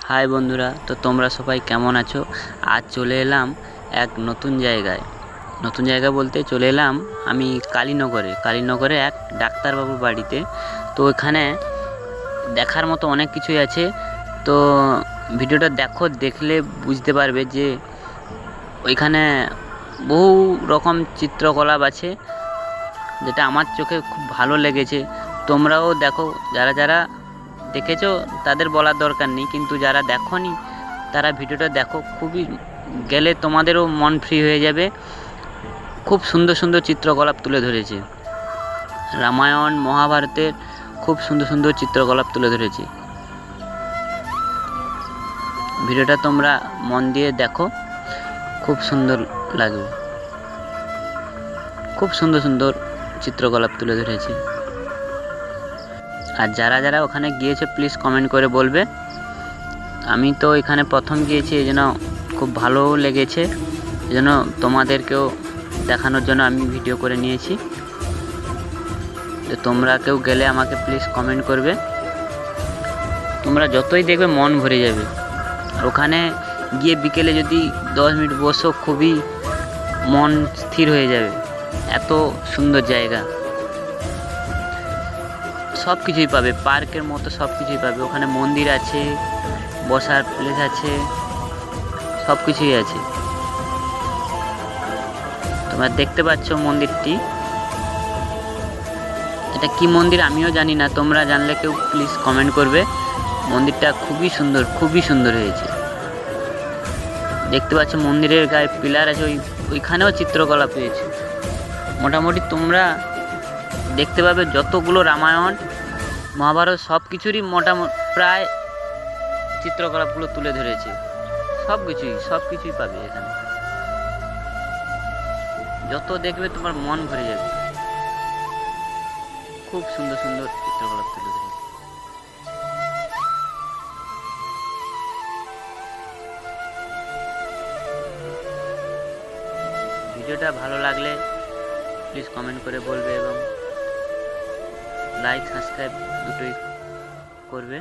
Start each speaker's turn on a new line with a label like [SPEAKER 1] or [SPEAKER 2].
[SPEAKER 1] High বন্ধুরা, তো তোমরা সবাই কেমন আছো? আজ চলে এলাম এক নতুন জায়গা বলতে চলে এলাম আমি কালীনগরে এক ডাক্তারবাবুর বাড়িতে। তো এখানে দেখার মতো অনেক কিছুই আছে। তো ভিডিওটা দেখলে বুঝতে পারবে যে ওইখানে বহু রকম চিত্রকলাপ আছে, যেটা আমার চোখে খুব ভালো লেগেছে। তোমরাও দেখো, যারা দেখেছো তাদের বলার দরকার নেই, কিন্তু যারা দেখোনি তারা ভিডিওটা দেখো। গেলে তোমাদেরও মন ফ্রি হয়ে যাবে। খুব সুন্দর সুন্দর চিত্রকলাপ তুলে ধরেছে, রামায়ণ মহাভারতের খুব সুন্দর সুন্দর চিত্রকলাপ তুলে ধরেছে। ভিডিওটা তোমরা মন দিয়ে দেখো, খুব সুন্দর লাগবে। খুব সুন্দর সুন্দর চিত্রকলাপ তুলে ধরেছে। আর যারা ওখানে গিয়েছে প্লিজ কমেন্ট করে বলবে। আমি তো এখানে প্রথম গিয়েছি, এই জন্য খুব ভালো লেগেছে, এই জন্য তোমাদেরকেও দেখানোর জন্য আমি ভিডিও করে নিয়েছি। তো তোমরা কেউ গেলে আমাকে প্লিজ কমেন্ট করবে। তোমরা যতই দেখবে মন ভরে যাবে। আর ওখানে গিয়ে বিকেলে যদি 10 মিনিট বসো, খুবই মন স্থির হয়ে যাবে। এত সুন্দর জায়গা, সব কিছুই পাবে, পার্কের মতো সব কিছুই পাবে। ওখানে মন্দির আছে, বসার প্লেস আছে, সব কিছুই আছে। তোমরা দেখতে পাচ্ছ মন্দিরটি, এটা কি মন্দির আমিও জানি না, তোমরা জানলে কেউ প্লিজ কমেন্ট করবে। মন্দিরটা খুবই সুন্দর হয়েছে। দেখতে পাচ্ছ মন্দিরের গায়ে পিলার আছে, ওইখানেও চিত্রকলা পেয়েছে। মোটামুটি তোমরা দেখতে পাবে যতগুলো রামায়ণ মহাভারত সব কিছুরই প্রায় চিত্রকলাপগুলো তুলে ধরেছে। সব কিছুই পাবে এখানে। যত দেখবে তোমার মন ভরে যাবে। খুব সুন্দর সুন্দর চিত্রকলাপ তুলে ধরেছে। ভিডিওটা ভালো লাগলে প্লিজ কমেন্ট করে বলবে এবং লাইক সাবস্ক্রাইব দুটোই করবে।